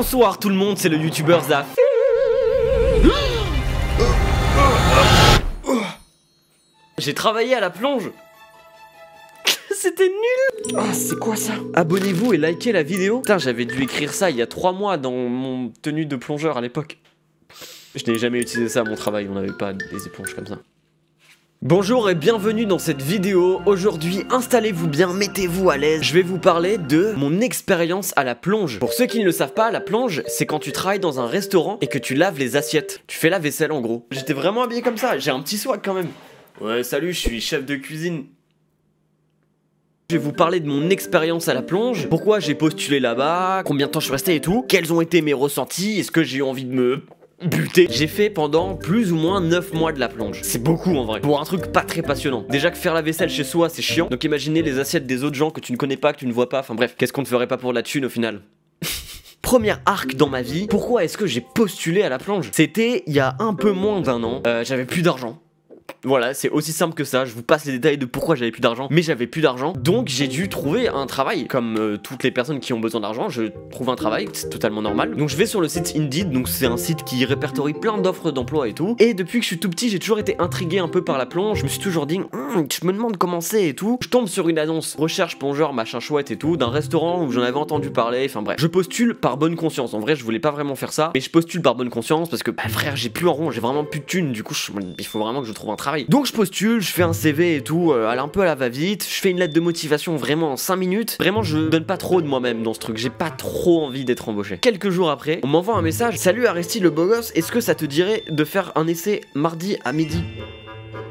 Bonsoir tout le monde, c'est le youtubeur Zaf. J'ai travaillé à la plonge. C'était nul. Ah, c'est quoi ça? Abonnez-vous et likez la vidéo. Putain, j'avais dû écrire ça il y a 3 mois dans mon tenue de plongeur à l'époque. Je n'ai jamais utilisé ça à mon travail, on n'avait pas des éponges comme ça. Bonjour et bienvenue dans cette vidéo. Aujourd'hui, installez-vous bien, mettez-vous à l'aise. Je vais vous parler de mon expérience à la plonge. Pour ceux qui ne le savent pas, la plonge, c'est quand tu travailles dans un restaurant et que tu laves les assiettes. Tu fais la vaisselle en gros. J'étais vraiment habillé comme ça, j'ai un petit swag quand même. Ouais, salut, je suis chef de cuisine. Je vais vous parler de mon expérience à la plonge, pourquoi j'ai postulé là-bas, combien de temps je suis resté et tout, quels ont été mes ressentis, est-ce que j'ai eu envie de me buter. J'ai fait pendant plus ou moins 9 mois de la plonge. C'est beaucoup en vrai, pour un truc pas très passionnant. Déjà que faire la vaisselle chez soi c'est chiant, donc imaginez les assiettes des autres gens que tu ne connais pas, que tu ne vois pas, enfin bref, qu'est-ce qu'on ne ferait pas pour la thune au final. Premier arc dans ma vie, pourquoi est-ce que j'ai postulé à la plonge? C'était il y a un peu moins d'un an, j'avais plus d'argent. Voilà, c'est aussi simple que ça, je vous passe les détails de pourquoi j'avais plus d'argent, mais j'avais plus d'argent, donc j'ai dû trouver un travail, comme toutes les personnes qui ont besoin d'argent, je trouve un travail, c'est totalement normal. Donc je vais sur le site Indeed, donc c'est un site qui répertorie plein d'offres d'emploi et tout, et depuis que je suis tout petit, j'ai toujours été intrigué un peu par la plonge, je me suis toujours dit, je me demande comment c'est et tout. Je tombe sur une annonce, recherche plongeur, machin chouette et tout, d'un restaurant où j'en avais entendu parler, enfin bref. Je postule par bonne conscience, en vrai je voulais pas vraiment faire ça, mais je postule par bonne conscience parce que, bah frère, j'ai plus en rond, j'ai vraiment plus de thunes, du coup il faut vraiment que je trouve un travail. Donc je postule, je fais un CV et tout, un peu à la va-vite, je fais une lettre de motivation vraiment en 5 minutes. Vraiment, je donne pas trop de moi-même dans ce truc, j'ai pas trop envie d'être embauché. Quelques jours après, on m'envoie un message: salut Aristide le beau gosse, est-ce que ça te dirait de faire un essai mardi à midi?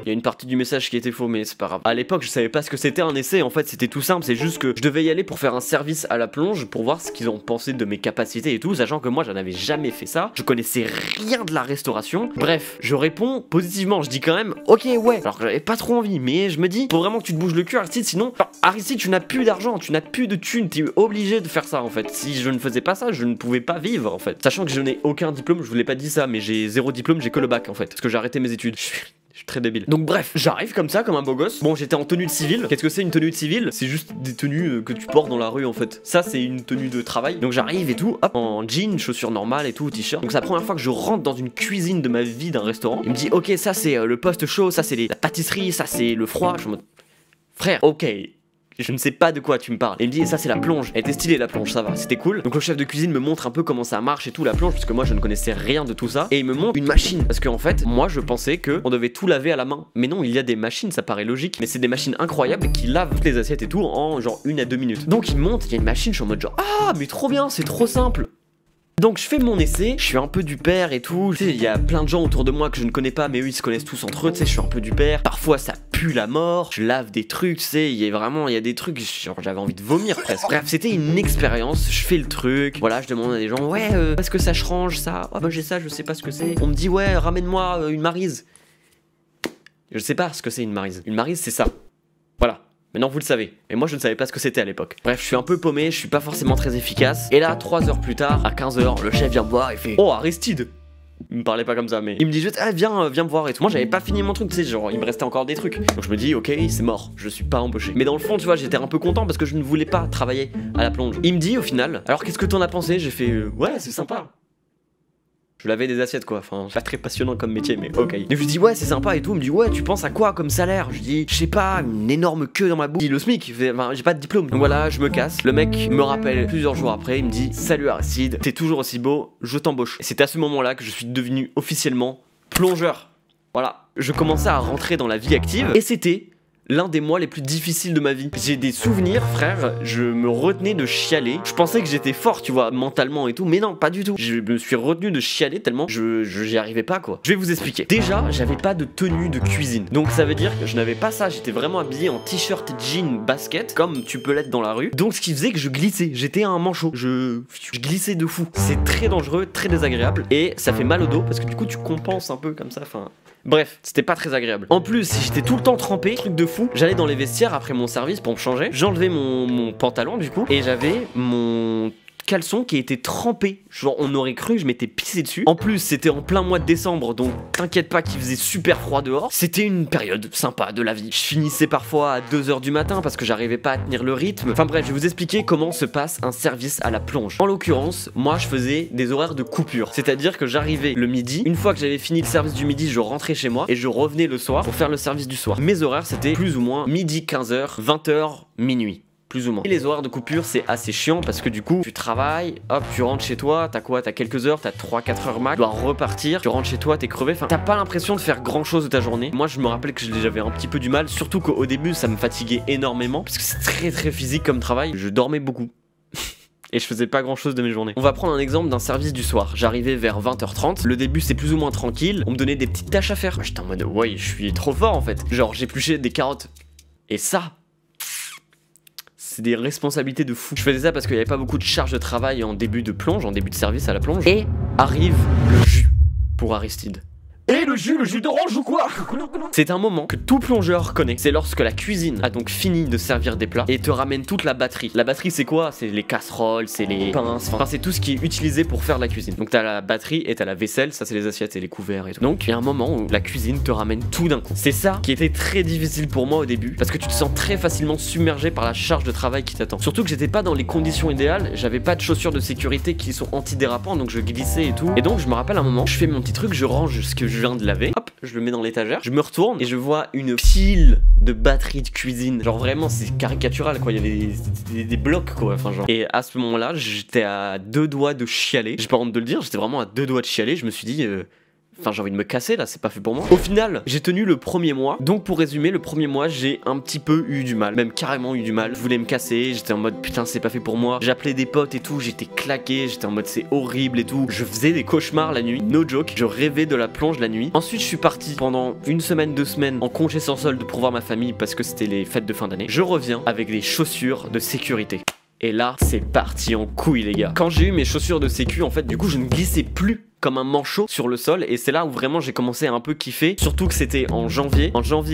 Il y a une partie du message qui était faux, mais c'est pas grave. À l'époque, je savais pas ce que c'était un essai, en fait, c'était tout simple, c'est juste que je devais y aller pour faire un service à la plonge, pour voir ce qu'ils ont pensé de mes capacités et tout, sachant que moi, j'en avais jamais fait ça, je connaissais rien de la restauration. Bref, je réponds positivement, je dis quand même, ok, ouais, alors que j'avais pas trop envie, mais je me dis, faut vraiment que tu te bouges le cul, Aristide, sinon, Aristide, tu n'as plus d'argent, tu n'as plus de thunes, t'es obligé de faire ça, en fait. Si je ne faisais pas ça, je ne pouvais pas vivre, en fait. Sachant que je n'ai aucun diplôme, je vous l'ai pas dit ça, mais j'ai 0 diplôme, j'ai que le bac, en fait, parce que j'ai arrêté mes études. Je suis très débile. Donc bref, j'arrive comme ça, comme un beau gosse. Bon, j'étais en tenue de civil. Qu'est-ce que c'est une tenue de civil? C'est juste des tenues que tu portes dans la rue en fait. Ça, c'est une tenue de travail. Donc j'arrive et tout, hop, en jean, chaussures normales et tout, t-shirt. Donc c'est la première fois que je rentre dans une cuisine de ma vie d'un restaurant. Il me dit, ok, ça c'est le poste chaud, ça c'est la pâtisserie, ça c'est le froid. Je suis en mode, frère, ok. Je ne sais pas de quoi tu me parles. Et il me dit, ça c'est la plonge. Elle était stylée la plonge, ça va, c'était cool. Donc le chef de cuisine me montre un peu comment ça marche et tout, la plonge, parce que moi je ne connaissais rien de tout ça. Et il me montre une machine. Parce qu'en fait, moi je pensais qu'on devait tout laver à la main. Mais non, il y a des machines, ça paraît logique. Mais c'est des machines incroyables qui lavent toutes les assiettes et tout en genre 1 à 2 minutes. Donc il me montre, il y a une machine, je suis en mode genre, ah mais trop bien, c'est trop simple. Donc je fais mon essai, je suis un peu du père et tout, tu sais, il y a plein de gens autour de moi que je ne connais pas, mais eux ils se connaissent tous entre eux, tu sais, je suis un peu du père. Parfois ça pue la mort, je lave des trucs, tu sais, il y a des trucs, genre j'avais envie de vomir presque. Bref, c'était une expérience, je fais le truc, voilà, je demande à des gens, ouais, est-ce que ça change ça? Ah bah j'ai ça, je sais pas ce que c'est. On me dit, ouais, ramène-moi une maryse. Je sais pas ce que c'est une maryse. Une maryse c'est ça. Voilà. Maintenant vous le savez, et moi je ne savais pas ce que c'était à l'époque. Bref, je suis un peu paumé, je suis pas forcément très efficace. Et là, 3 heures plus tard, à 15h, le chef vient me voir et fait, oh Aristide. Il me parlait pas comme ça, mais il me dit juste, ah viens me voir et tout. Moi j'avais pas fini mon truc, tu sais, genre il me restait encore des trucs. Donc je me dis, ok, c'est mort, je suis pas embauché. Mais dans le fond, tu vois, j'étais un peu content parce que je ne voulais pas travailler à la plonge. Il me dit au final, alors qu'est-ce que t'en as pensé? J'ai fait, ouais, c'est sympa. Je lavais des assiettes quoi, enfin pas très passionnant comme métier mais ok. Et je lui dis ouais c'est sympa et tout, il me dit ouais tu penses à quoi comme salaire? Je dis je sais pas, une énorme queue dans ma bouche. Il dit le SMIC, enfin j'ai pas de diplôme. Donc voilà, je me casse, le mec me rappelle plusieurs jours après, il me dit salut Aristide, t'es toujours aussi beau, je t'embauche. Et c'est à ce moment là que je suis devenu officiellement plongeur. Voilà, je commençais à rentrer dans la vie active et c'était l'un des mois les plus difficiles de ma vie. J'ai des souvenirs, frère, je me retenais de chialer. Je pensais que j'étais fort, tu vois, mentalement et tout, mais non, pas du tout. Je me suis retenu de chialer tellement j'y arrivais pas, quoi. Je vais vous expliquer. Déjà, j'avais pas de tenue de cuisine. Donc ça veut dire que je n'avais pas ça, j'étais vraiment habillé en t-shirt, jean, basket, comme tu peux l'être dans la rue. Donc ce qui faisait que je glissais, j'étais un manchot. Je glissais de fou. C'est très dangereux, très désagréable, et ça fait mal au dos, parce que du coup tu compenses un peu comme ça, enfin... Bref, c'était pas très agréable. En plus, si j'étais tout le temps trempé, truc de fou, j'allais dans les vestiaires après mon service pour me changer, j'enlevais mon pantalon du coup, et j'avais mon caleçon qui était trempé. Genre on aurait cru que je m'étais pissé dessus. En plus c'était en plein mois de décembre, donc t'inquiète pas qu'il faisait super froid dehors. C'était une période sympa de la vie. Je finissais parfois à 2 h du matin parce que j'arrivais pas à tenir le rythme. Enfin bref, je vais vous expliquer comment se passe un service à la plonge. En l'occurrence, moi je faisais des horaires de coupure. C'est-à-dire que j'arrivais le midi, une fois que j'avais fini le service du midi, je rentrais chez moi et je revenais le soir pour faire le service du soir. Mes horaires c'était plus ou moins midi 15h, 20h, minuit. Plus ou moins. Et les horaires de coupure c'est assez chiant parce que du coup tu travailles, hop tu rentres chez toi, t'as quoi, t'as quelques heures, t'as 3-4 heures max, tu dois repartir, tu rentres chez toi, t'es crevé, enfin t'as pas l'impression de faire grand chose de ta journée. Moi je me rappelle que j'avais un petit peu du mal, surtout qu'au début ça me fatiguait énormément parce que c'est très physique comme travail, je dormais beaucoup. Et je faisais pas grand chose de mes journées. On va prendre un exemple d'un service du soir. J'arrivais vers 20h30. Le début c'est plus ou moins tranquille. On me donnait des petites tâches à faire. J'étais en mode ouais, je suis trop fort en fait. Genre j'épluchais des carottes. Et ça, c'est des responsabilités de fou. Je faisais ça parce qu'il n'y avait pas beaucoup de charge de travail en début de plonge, en début de service à la plonge. Et arrive le jus pour Aristide. Et le jus d'orange ou quoi? C'est un moment que tout plongeur connaît. C'est lorsque la cuisine a donc fini de servir des plats et te ramène toute la batterie. La batterie c'est quoi? C'est les casseroles, c'est les pinces, enfin c'est tout ce qui est utilisé pour faire la cuisine. Donc t'as la batterie et t'as la vaisselle, ça c'est les assiettes et les couverts et tout. Donc il y a un moment où la cuisine te ramène tout d'un coup. C'est ça qui était très difficile pour moi au début parce que tu te sens très facilement submergé par la charge de travail qui t'attend. Surtout que j'étais pas dans les conditions idéales, j'avais pas de chaussures de sécurité qui sont antidérapantes donc je glissais et tout. Et donc je me rappelle un moment, je fais mon petit truc, je range ce que je viens de laver, hop, je le mets dans l'étagère, je me retourne et je vois une pile de batteries de cuisine. Genre vraiment c'est caricatural quoi, il y avait des blocs quoi, enfin genre. Et à ce moment là j'étais à 2 doigts de chialer, j'ai pas honte de le dire, j'étais vraiment à 2 doigts de chialer, je me suis dit enfin j'ai envie de me casser là, c'est pas fait pour moi. Au final j'ai tenu le premier mois. Donc pour résumer, le premier mois j'ai un petit peu eu du mal, même carrément eu du mal. Je voulais me casser, j'étais en mode putain c'est pas fait pour moi. J'appelais des potes et tout, j'étais claqué, j'étais en mode c'est horrible et tout. Je faisais des cauchemars la nuit, no joke. Je rêvais de la plonge la nuit. Ensuite je suis parti pendant 1 semaine, 2 semaines en congé sans solde pour voir ma famille parce que c'était les fêtes de fin d'année. Je reviens avec des chaussures de sécurité. Et là c'est parti en couille les gars. Quand j'ai eu mes chaussures de sécu en fait du coup je ne glissais plus comme un manchot sur le sol et c'est là où vraiment j'ai commencé à un peu kiffer, surtout que c'était en janvier,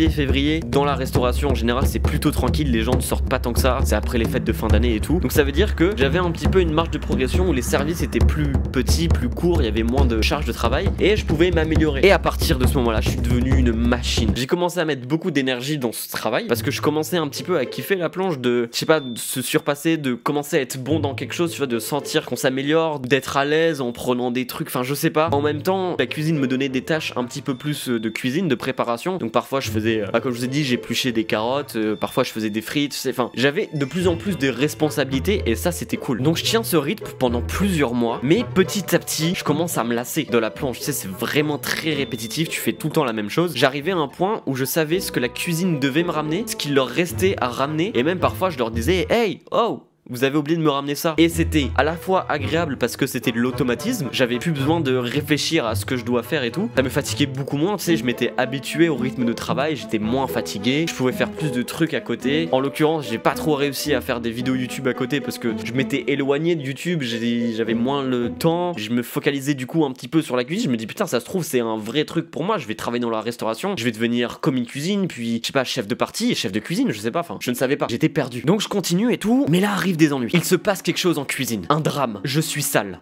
février. Dans la restauration en général c'est plutôt tranquille, les gens ne sortent pas tant que ça, c'est après les fêtes de fin d'année et tout, donc ça veut dire que j'avais un petit peu une marge de progression où les services étaient plus petits, plus courts, il y avait moins de charge de travail et je pouvais m'améliorer. Et à partir de ce moment là je suis devenu une machine. J'ai commencé à mettre beaucoup d'énergie dans ce travail parce que je commençais un petit peu à kiffer la plonge, de je sais pas, de se surpasser, de commencer à être bon dans quelque chose, tu vois, de sentir qu'on s'améliore, d'être à l'aise en prenant des trucs, enfin je sais pas. En même temps, la cuisine me donnait des tâches un petit peu plus de cuisine, de préparation. Donc parfois je faisais, comme je vous ai dit, j'épluchais des carottes, parfois je faisais des frites, enfin j'avais de plus en plus de responsabilités et ça c'était cool. Donc je tiens ce rythme pendant plusieurs mois, mais petit à petit, je commence à me lasser de la plonge. Tu sais, c'est vraiment très répétitif, tu fais tout le temps la même chose. J'arrivais à un point où je savais ce que la cuisine devait me ramener, ce qu'il leur restait à ramener, et même parfois je leur disais, hey, oh, vous avez oublié de me ramener ça. Et c'était à la fois agréable parce que c'était de l'automatisme, j'avais plus besoin de réfléchir à ce que je dois faire et tout. Ça me fatiguait beaucoup moins, tu sais, je m'étais habitué au rythme de travail, j'étais moins fatigué, je pouvais faire plus de trucs à côté. En l'occurrence, j'ai pas trop réussi à faire des vidéos YouTube à côté parce que je m'étais éloigné de YouTube, j'avais moins le temps, je me focalisais du coup un petit peu sur la cuisine. Je me dis putain, ça se trouve c'est un vrai truc pour moi, je vais travailler dans la restauration, je vais devenir commis cuisine, puis je sais pas, chef de partie, chef de cuisine, je sais pas, enfin je ne savais pas, j'étais perdu. Donc je continue et tout, mais là arrive des ennuis. Il se passe quelque chose en cuisine, un drame, je suis sale.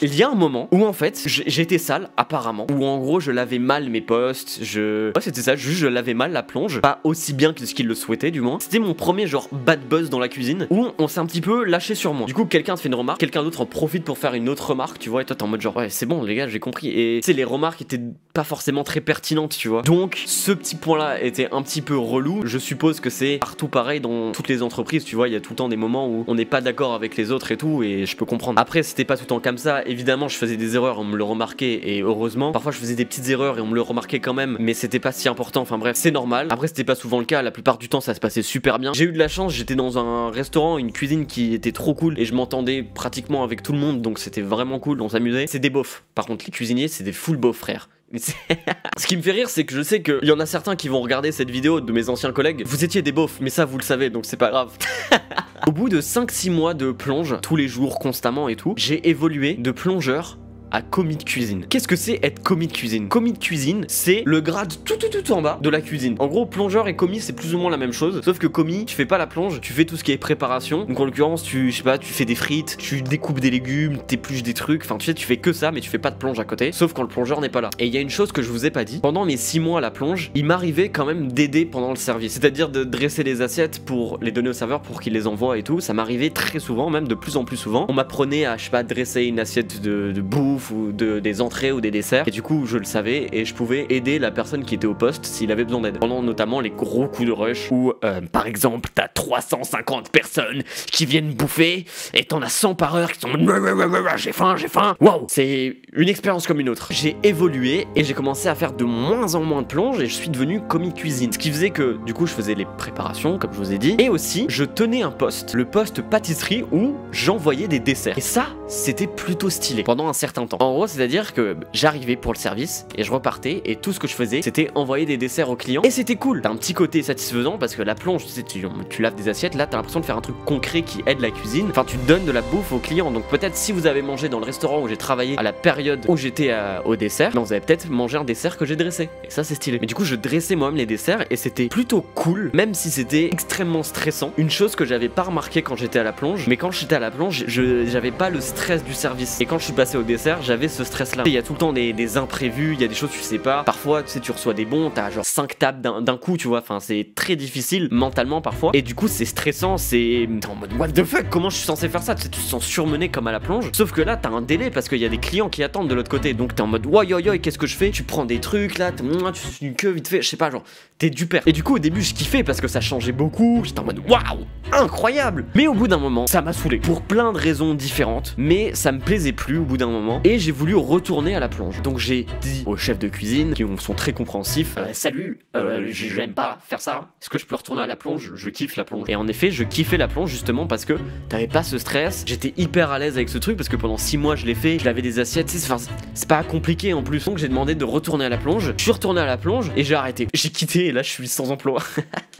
Il y a un moment où en fait j'étais sale apparemment, où en gros je lavais mal mes postes, ouais c'était ça, juste je lavais mal la plonge, pas aussi bien que ce qu'il le souhaitait du moins. C'était mon premier genre bad buzz dans la cuisine où on s'est un petit peu lâché sur moi. Du coup quelqu'un te fait une remarque, quelqu'un d'autre en profite pour faire une autre remarque, tu vois, et toi t'es en mode genre ouais c'est bon les gars j'ai compris. Et tu sais les remarques étaient pas forcément très pertinentes tu vois. Donc ce petit point là était un petit peu relou. Je suppose que c'est partout pareil dans toutes les entreprises, tu vois, il y a tout le temps des moments où on n'est pas d'accord avec les autres et tout, et je peux comprendre. Après c'était pas tout le temps comme ça. Évidemment je faisais des erreurs, on me le remarquait et heureusement. Parfois je faisais des petites erreurs et on me le remarquait quand même, mais c'était pas si important, enfin bref c'est normal. Après c'était pas souvent le cas, la plupart du temps ça se passait super bien. J'ai eu de la chance, j'étais dans un restaurant, une cuisine qui était trop cool et je m'entendais pratiquement avec tout le monde, donc c'était vraiment cool, on s'amusait. C'est des beaufs, par contre les cuisiniers c'est des full beaufs frères. Ce qui me fait rire c'est que je sais qu'il y en a certains qui vont regarder cette vidéo de mes anciens collègues. Vous étiez des beaufs mais ça vous le savez donc c'est pas grave. Au bout de 5-6 mois de plonge, tous les jours, constamment et tout, j'ai évolué de plongeur à commis de cuisine. Qu'est-ce que c'est être commis de cuisine? Commis de cuisine, c'est le grade tout en bas de la cuisine. En gros, plongeur et commis, c'est plus ou moins la même chose, sauf que commis, tu fais pas la plonge, tu fais tout ce qui est préparation. Donc en l'occurrence, je sais pas, tu fais des frites, tu découpes des légumes, t'épluches des trucs, enfin tu sais, tu fais que ça, mais tu fais pas de plonge à côté, sauf quand le plongeur n'est pas là. Et il y a une chose que je vous ai pas dit, pendant mes 6 mois à la plonge, il m'arrivait quand même d'aider pendant le service, c'est-à-dire de dresser les assiettes pour les donner au serveur pour qu'il les envoie et tout. Ça m'arrivait très souvent, même de plus en plus souvent. On m'apprenait à, je sais pas, dresser une assiette de bouffe ou des entrées ou des desserts, et du coup je le savais et je pouvais aider la personne qui était au poste s'il avait besoin d'aide. Pendant notamment les gros coups de rush où par exemple t'as 350 personnes qui viennent bouffer et t'en as 100 par heure qui sont j'ai faim. Waouh, c'est une expérience comme une autre. J'ai évolué et j'ai commencé à faire de moins en moins de plonge et je suis devenu commis cuisine, ce qui faisait que du coup je faisais les préparations comme je vous ai dit, et aussi je tenais un poste, le poste pâtisserie, où j'envoyais des desserts. Et ça, c'était plutôt stylé pendant un certain temps. En gros, c'est-à-dire que j'arrivais pour le service et je repartais et tout ce que je faisais, c'était envoyer des desserts aux clients. Et c'était cool. T'as un petit côté satisfaisant parce que la plonge, tu sais, tu laves des assiettes, là t'as l'impression de faire un truc concret qui aide la cuisine. Enfin, tu donnes de la bouffe aux clients. Donc peut-être si vous avez mangé dans le restaurant où j'ai travaillé à la période où j'étais au dessert, ben, vous avez peut-être mangé un dessert que j'ai dressé. Et ça, c'est stylé. Mais du coup, je dressais moi-même les desserts et c'était plutôt cool, même si c'était extrêmement stressant. Une chose que j'avais pas remarqué quand j'étais à la plonge, mais quand j'étais à la plonge, j'avais pas le stress du service. Et quand je suis passé au dessert, j'avais ce stress là. Il y a tout le temps des imprévus, il y a des choses que tu sais pas. Parfois, tu sais, tu reçois des bons, t'as genre 5 tables d'un coup, tu vois. Enfin, c'est très difficile mentalement parfois. Et du coup, c'est stressant, t'es en mode what the fuck, comment je suis censé faire ça? Tu sais, tu te sens surmené comme à la plonge. Sauf que là, t'as un délai parce qu'il y a des clients qui attendent de l'autre côté. Donc t'es en mode ouais, qu'est-ce que je fais? Tu prends des trucs là, tu fais une queue vite fait, je sais pas, genre, t'es du père. Et du coup, au début, je kiffais parce que ça changeait beaucoup. J'étais en mode waouh, incroyable. Mais au bout d'un moment, ça m'a saoulé pour plein de raisons différentes. Mais ça me plaisait plus au bout d'un moment et j'ai voulu retourner à la plonge. Donc j'ai dit aux chefs de cuisine qui sont très compréhensifs, salut, j'aime pas faire ça. Est-ce que je peux retourner à la plonge? Je kiffe la plonge. Et en effet, je kiffais la plonge justement parce que t'avais pas ce stress. J'étais hyper à l'aise avec ce truc parce que pendant 6 mois je l'ai fait. Je lavais des assiettes. C'est pas compliqué en plus. Donc j'ai demandé de retourner à la plonge. Je suis retourné à la plonge et j'ai arrêté. J'ai quitté et là je suis sans emploi.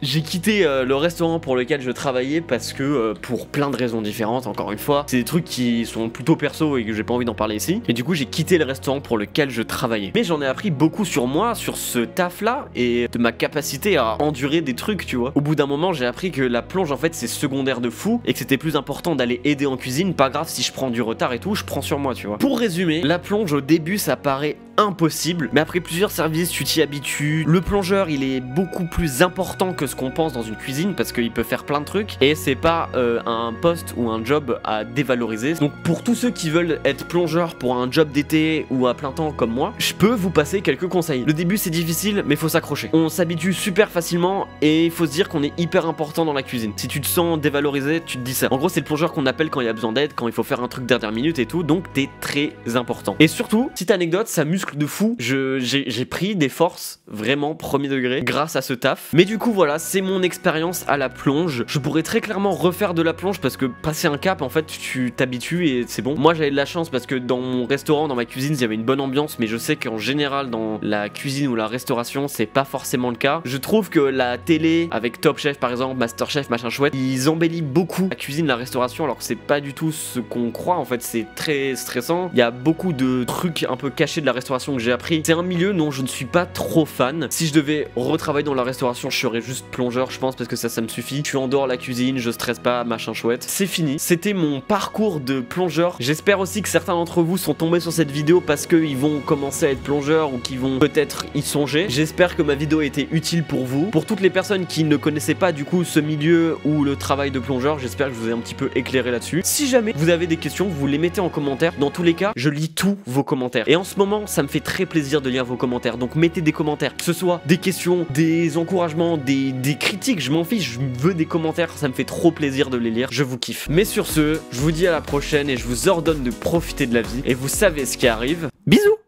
J'ai quitté le restaurant pour lequel je travaillais parce que pour plein de raisons différentes, encore une fois, c'est des trucs qui sont plutôt perso et que j'ai pas envie d'en parler ici. Et du coup j'ai quitté le restaurant pour lequel je travaillais. Mais j'en ai appris beaucoup sur moi, sur ce taf là et de ma capacité à endurer des trucs, tu vois. Au bout d'un moment j'ai appris que la plonge en fait c'est secondaire de fou et que c'était plus important d'aller aider en cuisine. Pas grave si je prends du retard et tout, je prends sur moi, tu vois. Pour résumer, la plonge au début ça paraît impossible, mais après plusieurs services tu t'y habitues. Le plongeur il est beaucoup plus important que ce qu'on pense dans une cuisine parce qu'il peut faire plein de trucs et c'est pas un poste ou un job à dévaloriser. Donc pour tous ceux qui veulent être plongeur pour un job d'été ou à plein temps comme moi, je peux vous passer quelques conseils. Le début c'est difficile mais faut s'accrocher. On s'habitue super facilement et il faut se dire qu'on est hyper important dans la cuisine. Si tu te sens dévalorisé, tu te dis ça. En gros c'est le plongeur qu'on appelle quand il y a besoin d'aide, quand il faut faire un truc dernière minute et tout, donc t'es très important. Et surtout, petite anecdote, ça muscle de fou, j'ai pris des forces vraiment premier degré grâce à ce taf. Mais du coup voilà, c'est mon expérience à la plonge. Je pourrais très clairement refaire de la plonge parce que passer un cap en fait tu t'habitues et c'est bon. Moi j'avais de la chance parce que dans mon restaurant, dans ma cuisine, il y avait une bonne ambiance, mais je sais qu'en général dans la cuisine ou la restauration c'est pas forcément le cas. Je trouve que la télé avec Top Chef par exemple, Master Chef, machin chouette, ils embellissent beaucoup la cuisine, la restauration, alors que c'est pas du tout ce qu'on croit. En fait c'est très stressant, il y a beaucoup de trucs un peu cachés de la restauration que j'ai appris. C'est un milieu dont je ne suis pas trop fan. Si je devais retravailler dans la restauration, je serais juste plongeur je pense parce que ça me suffit. Je suis en dehors de la cuisine, je stresse pas, machin chouette. C'est fini, c'était mon parcours de plongeur. J'espère aussi que certains d'entre vous sont tombés sur cette vidéo parce qu'ils vont commencer à être plongeurs ou qu'ils vont peut-être y songer. J'espère que ma vidéo a été utile pour vous. Pour toutes les personnes qui ne connaissaient pas du coup ce milieu ou le travail de plongeur, j'espère que je vous ai un petit peu éclairé là-dessus. Si jamais vous avez des questions, vous les mettez en commentaire. Dans tous les cas, je lis tous vos commentaires. Et en ce moment, ça me fait très plaisir de lire vos commentaires. Donc mettez des commentaires, que ce soit des questions, des encouragements, des critiques, je m'en fiche, je veux des commentaires, ça me fait trop plaisir de les lire, je vous kiffe. Mais sur ce, je vous dis à la prochaine et je vous ordonne de profiter de la vie et vous savez ce qui arrive. Bisous.